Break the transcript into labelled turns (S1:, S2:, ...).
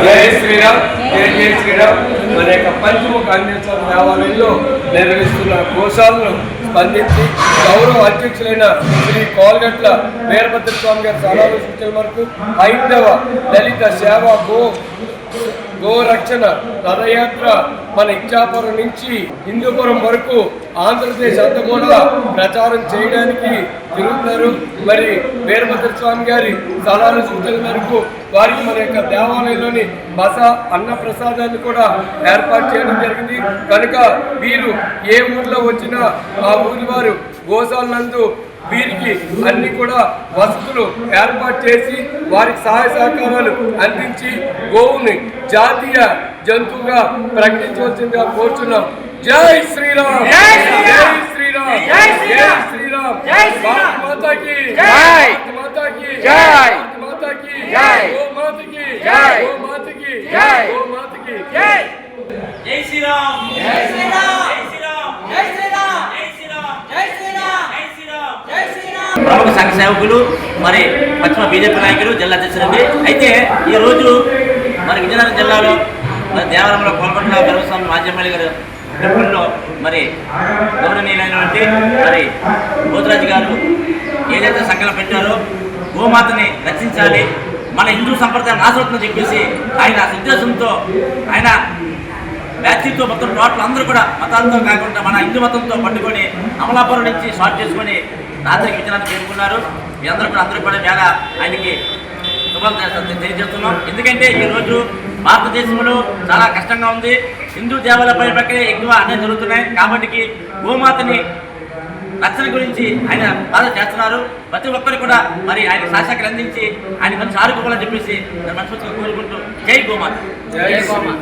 S1: జై శ్రీరామ్, జై జై శ్రీరామ్. మన యొక్క పంచముఖ ఆంజనేయ దేవాలయంలో నిర్వహిస్తున్న గోశాలను స్పందించి గౌరవ అధ్యక్షులైన శ్రీ కోల్గట్ల వీరభద్ర స్వామి గారి సలహాలు సూచనల వరకు హైందవ దళిత సేవ గోరక్షణ రథయాత్ర మన ఇచ్చాపురం నుంచి హిందూపురం వరకు ఆంధ్రప్రదేశ్ అంతా కూడా ప్రచారం చేయడానికి తిరుగుతున్నారు. మరి వీరభద్ర స్వామి గారి సలహాలు సూచనల మేరకు వారికి మన యొక్క దేవాలయంలోని బస అన్న ప్రసాదాన్ని కూడా ఏర్పాటు చేయడం జరిగింది. కనుక వీరు ఏ ఊర్లో వచ్చినా ఆ ఊరి వారు గోశాలందు వీరికి అన్ని కూడా వసతులు ఏర్పాటు చేసి వారికి సహాయ సహకారాలు అందించి గోవుని జాతీయ జంతువుగా ప్రకటించవలసిందిగా కోరుచున్నాం. జై శ్రీరామ్, జై శ్రీరామ్, జై శ్రీరామ్. భారత మాతాకి జై, మాతాకి జై, మాతాకి జై, గో మాతకి జై, గో మాతకి జై, గో మాతకి జై.
S2: జై శ్రీరామ్, జై శ్రీరామ్, జై శ్రీరామ్, జై శ్రీరామ్, జై శ్రీరామ్, జై శ్రీరామ్, జై శ్రీరామ్, జై శ్రీరామ్. ప్రముఖ సంఘ సేవకులు మరి పశ్చిమ బీజేపీ నాయకులు జిల్లా అధ్యక్షులండి. అయితే ఈ రోజు మరి విజయనగరం జిల్లాలో మరి దేవరంలో కోల్కొండ గర్వస్వామి మాజీ ఎమ్మెల్యే గారు టెంపుల్లో మరి గౌరవనీయులైనటువంటి మరి పోతురాజు గారు ఏదైతే సంకల్పం పెట్టారో గోమాతని రక్షించాలి, మన హిందూ సంప్రదాయం నాశవుతుందని చెప్పేసి ఆయన ఉద్దేశంతో ఆయన వ్యాఖ్యతో మొత్తం టోటల్ అందరూ కూడా మతాలతో కాకుండా మన హిందూ మతంతో పట్టుకొని అమలాపురం నుంచి స్టార్ట్ చేసుకొని రాత్రికి విజయాన్ని చేరుకున్నారు. మీ అందరూ కూడా వేళ ఆయనకి శుభాలు తెలియజేస్తున్నాం. ఎందుకంటే ఈరోజు భారతదేశంలో చాలా కష్టంగా ఉంది. హిందూ దేవాలయ ప్రక్రియ ఎక్కువ అన్నీ జరుగుతున్నాయి. కాబట్టి గోమాతని రక్షణ గురించి ఆయన బాధ చేస్తున్నారు. ప్రతి ఒక్కరు కూడా మరి ఆయన శాసకులు అందించి ఆయన మంచి ఆరోగ్యాలని చెప్పేసి మనస్ఫూర్తిగా కోరుకుంటూ జై గోమాత, జై గోమాత.